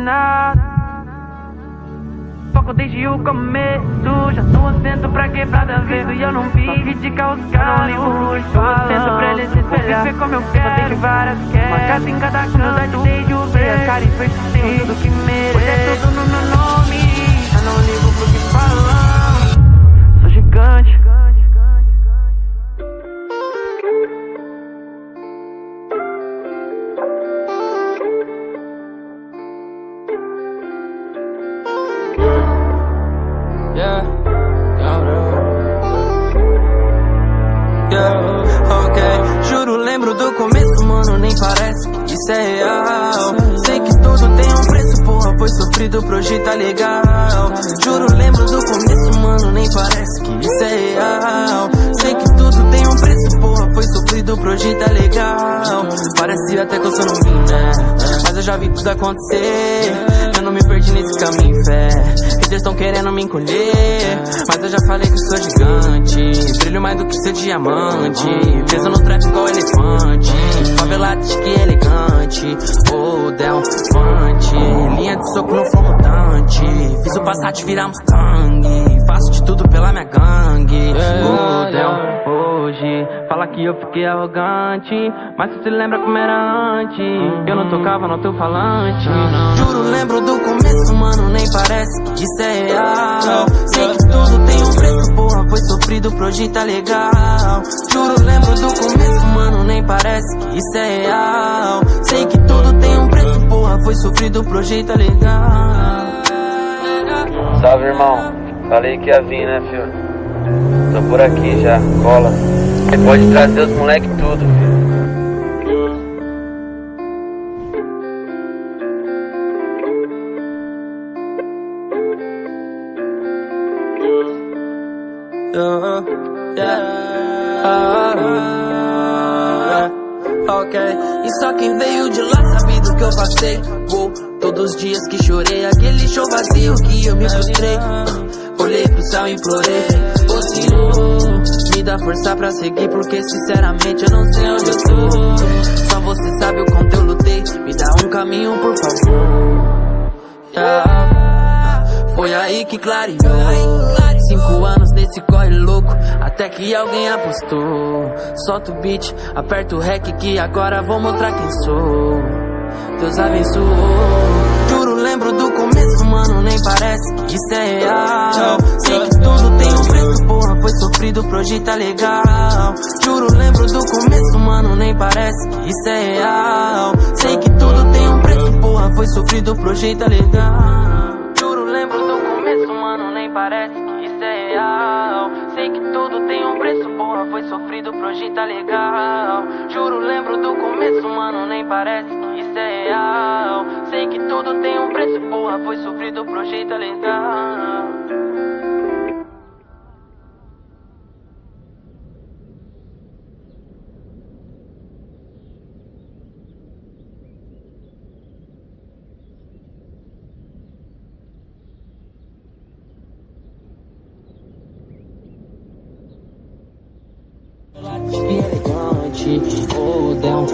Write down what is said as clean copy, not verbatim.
nada. Foco desde o começo, já tô assento pra quebrada vez. E eu não vive de causar, eu não ligo, tô assento pra ele se espelhar. Viver como eu quero, desde várias quedas, uma casa em cada canto, desde o ver a cara e persistir tudo que mereço. Hoje é tudo no meu nome, eu não ligo pro que falam. Sou gigante. Ok, juro, lembro do começo, mano, nem parece que isso é real. Sei que tudo tem um preço, porra, foi sofrido pro hoje tá legal. Juro, lembro do começo, mano, nem parece que isso é real. Sei que tudo tem um preço, porra, foi sofrido pro hoje tá legal. Parece até que eu sou novinho, né? Mas eu já vi tudo acontecer. Eu não me perdi nesse caminho, fé. Eles estão querendo me encolher, mas eu já falei que sou gigante. Brilho mais do que ser diamante. Peso no trap igual elefante. Favelado, chique e elegante. Oh, Del Fante. Linha de soco no flow mutante. Fiz o Passat virar Mustang. Faço de tudo pela minha gangue. Oh, Del, hoje fala que eu fiquei arrogante, mas tu se lembra como era antes. Eu não tocava no teu falante. Juro, lembro do começo, mano, nem parece que isso é real. Sei que tudo tem um preço, porra, foi sofrido pro hoje tá legal. Juro, lembro do começo, mano, nem parece que isso é real. Sei que tudo tem um preço, porra, foi sofrido pro hoje tá legal. Salve, irmão. Falei que ia vir, né, filho? Tô por aqui já, cola. Você pode trazer os moleque tudo, filho. Ok, e só quem veio de lá sabe do que eu passei. Todos os dias que chorei, aquele show vazio que eu me frustrei. Olhei pro céu e implorei, ô Senhor, me dá força pra seguir, porque sinceramente eu não sei onde eu tô. Só você sabe o quanto eu lutei, me dá um caminho por favor. Foi aí que clareou. 5 anos nesse corre louco, até que alguém apostou. Solta o beat, aperta o rec que agora vou mostrar quem sou. Deus abençoou. Juro, lembro do começo, mano, nem parece que isso é real. Sei que tudo tem um preço, porra, foi sofrido pro hoje tá legal. Juro, lembro do começo, mano, nem parece que isso é real. Sei que tudo tem um preço, porra, foi sofrido pro hoje tá legal. Juro, lembro do começo, mano, nem parece que isso é real. Sei que tudo tem um preço, porra, foi sofrido pro hoje tá legal. Juro, lembro do começo, mano, nem parece que isso é real. Sei que tudo tem um preço, porra, foi sofrido pro hoje tá legal. Elegante, oh, Del